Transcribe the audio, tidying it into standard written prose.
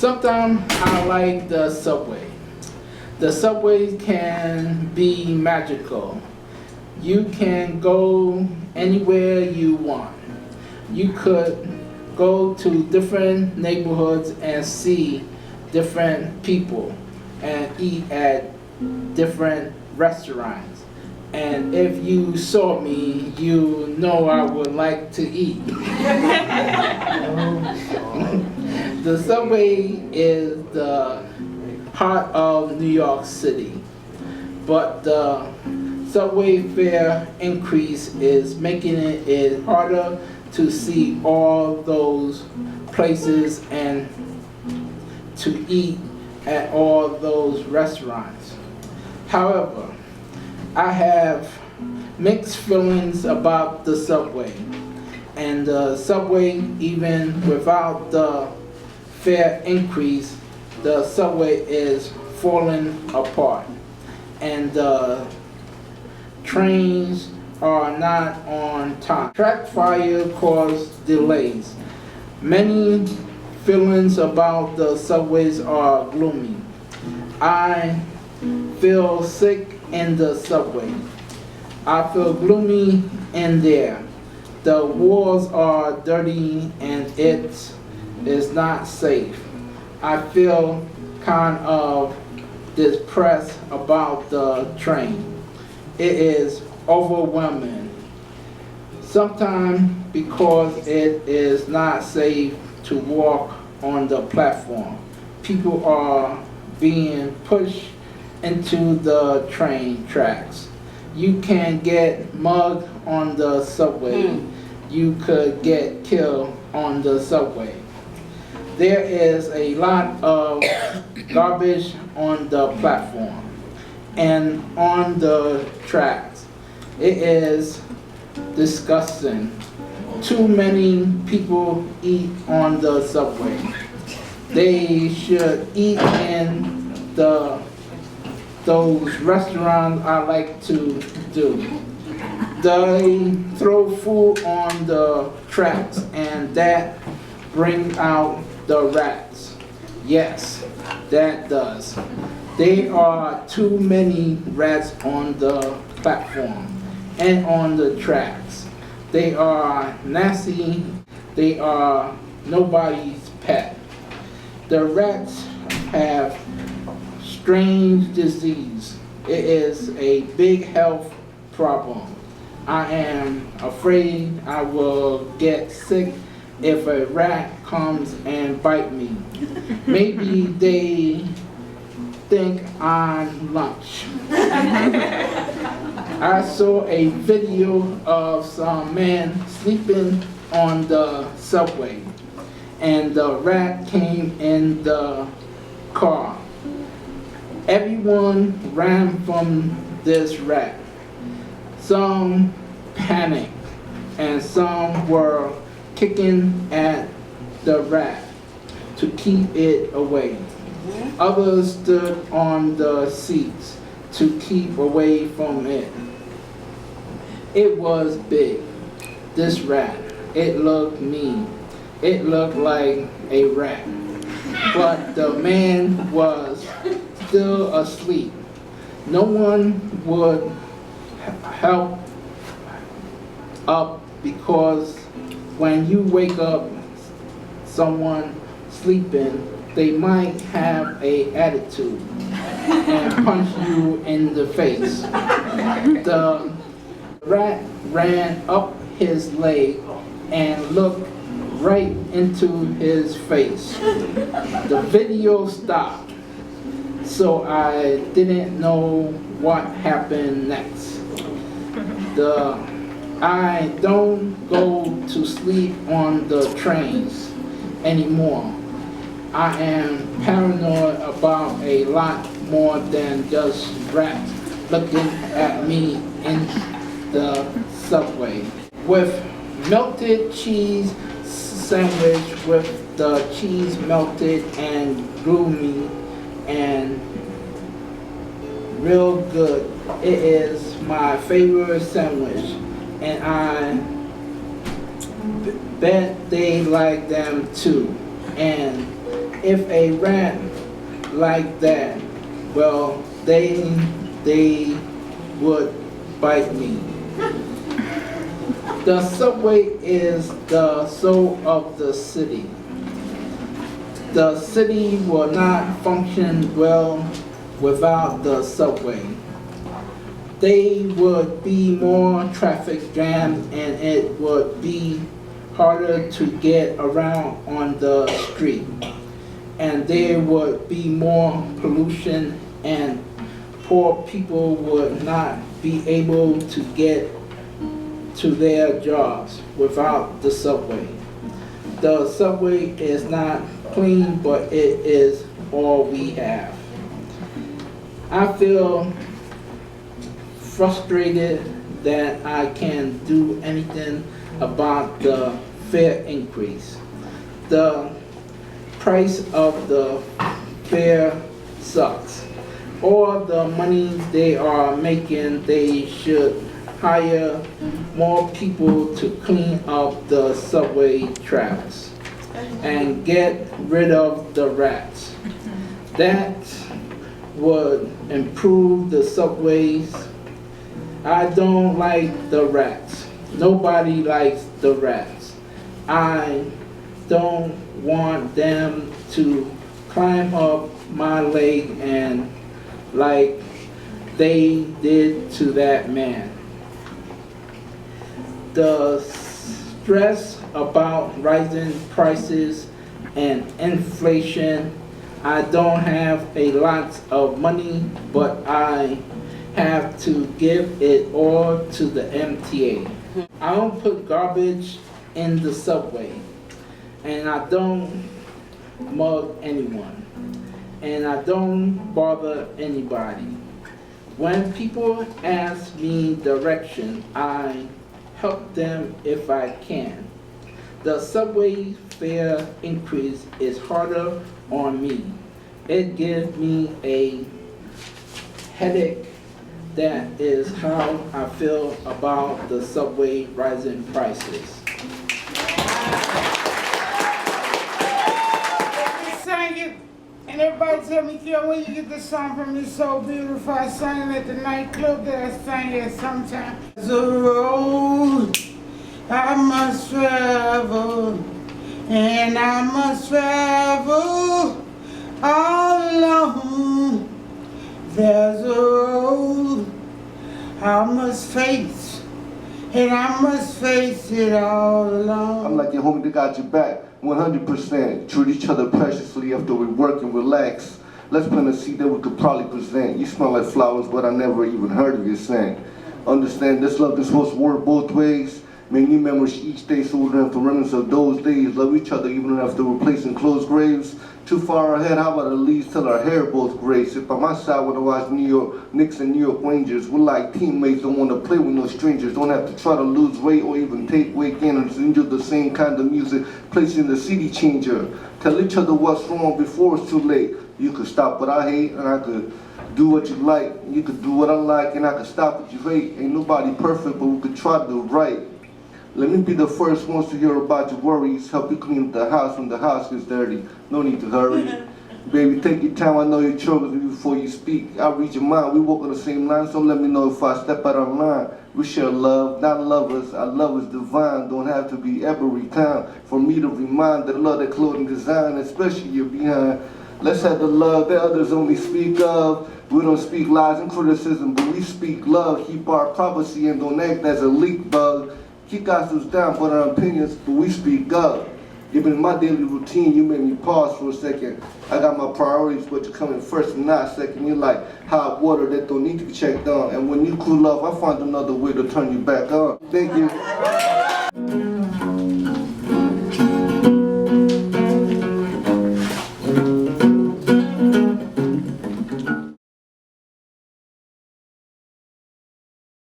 Sometimes I like the subway. The subway can be magical. You can go anywhere you want. You could go to different neighborhoods and see different people and eat at different restaurants. And if you saw me, you know I would like to eat. The subway is the heart of New York City, but the subway fare increase is making it harder to see all those places and to eat at all those restaurants. However, I have mixed feelings about the subway. And the subway, even without the fare increase, the subway is falling apart. And the trains are not on time. Track fire caused delays. Many feelings about the subways are gloomy. I feel sick in the subway. I feel gloomy in there. The walls are dirty and it is not safe. I feel kind of depressed about the train. It is overwhelming. Sometimes because it is not safe to walk on the platform. People are being pushed into the train tracks. You can get mugged on the subway. You could get killed on the subway. There is a lot of garbage on the platform and on the tracks. It is disgusting. Too many people eat on the subway. They should eat in those restaurants I like to do. They throw food on the tracks and that brings out the rats. Yes, that does. There are too many rats on the platform and on the tracks. They are nasty. They are nobody's pet. The rats have strange disease. It is a big health problem. I am afraid I will get sick if a rat comes and bite me. Maybe they think I'm lunch. I saw a video of some man sleeping on the subway and the rat came in the car. Everyone ran from this rat. Some panicked and some were kicking at the rat to keep it away. Others stood on the seats to keep away from it. It was big, this rat. It looked mean. It looked like a rat. But the man was still asleep. No one would help up because when you wake up someone sleeping, they might have an attitude and punch you in the face. The rat ran up his leg and looked right into his face. The video stopped, so I didn't know what happened next. I don't go to sleep on the trains anymore. I am paranoid about a lot more than just rats looking at me in the subway. With melted cheese sandwich with the cheese melted and gloomy and real good. It is my favorite sandwich and I bet they like them too. And if a rat like that, well, they would bite me. The subway is the soul of the city. The city will not function well without the subway. There would be more traffic jams and it would be harder to get around on the street. And there would be more pollution and poor people would not be able to get to their jobs without the subway. The subway is not clean, but it is all we have. I feel frustrated that I can't do anything about the fare increase. The price of the fare sucks. All the money they are making, they should hire more people to clean up the subway tracks and get rid of the rats. That would improve the subways. I don't like the rats. Nobody likes the rats. I don't want them to climb up my leg and like they did to that man. The stress about rising prices and inflation. I don't have a lot of money, but I have to give it all to the MTA. I don't put garbage in the subway, and I don't mug anyone, and I don't bother anybody. When people ask me direction, I help them if I can. The subway fare increase is harder on me. It gives me a headache. That is how I feel about the subway rising prices. I sang it, and everybody tell me, "Yo, where you get this song from? It's so beautiful." I sang it at the nightclub that I sang at sometime. The road I must travel, and I must travel all alone. There's a road I must face, and I must face it all alone. I'm like your homie that got your back, 100%. Treat each other preciously after we work and relax. Let's plant a seed that we could probably present. You smell like flowers, but I never even heard of your scent. Understand this love is supposed to work both ways. Make new memories each day so we don't have to reminisce of those days. Love each other even after replacing closed graves. Too far ahead, how about at least till our hair both gray? Sit by my side when I watch New York Knicks and New York Rangers. We're like teammates, don't want to play with no strangers. Don't have to try to lose weight or even take weight gain and enjoy the same kind of music. Placing the CD changer. Tell each other what's wrong before it's too late. You could stop what I hate and I could do what you like. You could do what I like and I could stop what you hate. Ain't nobody perfect, but we could try to do right. Let me be the first ones to hear about your worries. Help you clean up the house when the house gets dirty. No need to hurry. Baby, take your time. I know your troubles before you speak. I read your mind. We walk on the same line, so let me know if I step out of line. We share love, not lovers. Our love is divine. Don't have to be every time for me to remind that love that clothing design, especially you're behind. Let's have the love that others only speak of. We don't speak lies and criticism, but we speak love. Keep our privacy and don't act as a leak bug. Keep gossips down for our opinions, but we speak up. Even in my daily routine, you made me pause for a second. I got my priorities, but you're coming first and not second. You're like hot water that don't need to be checked on. And when you cool off, I find another way to turn you back on. Thank you.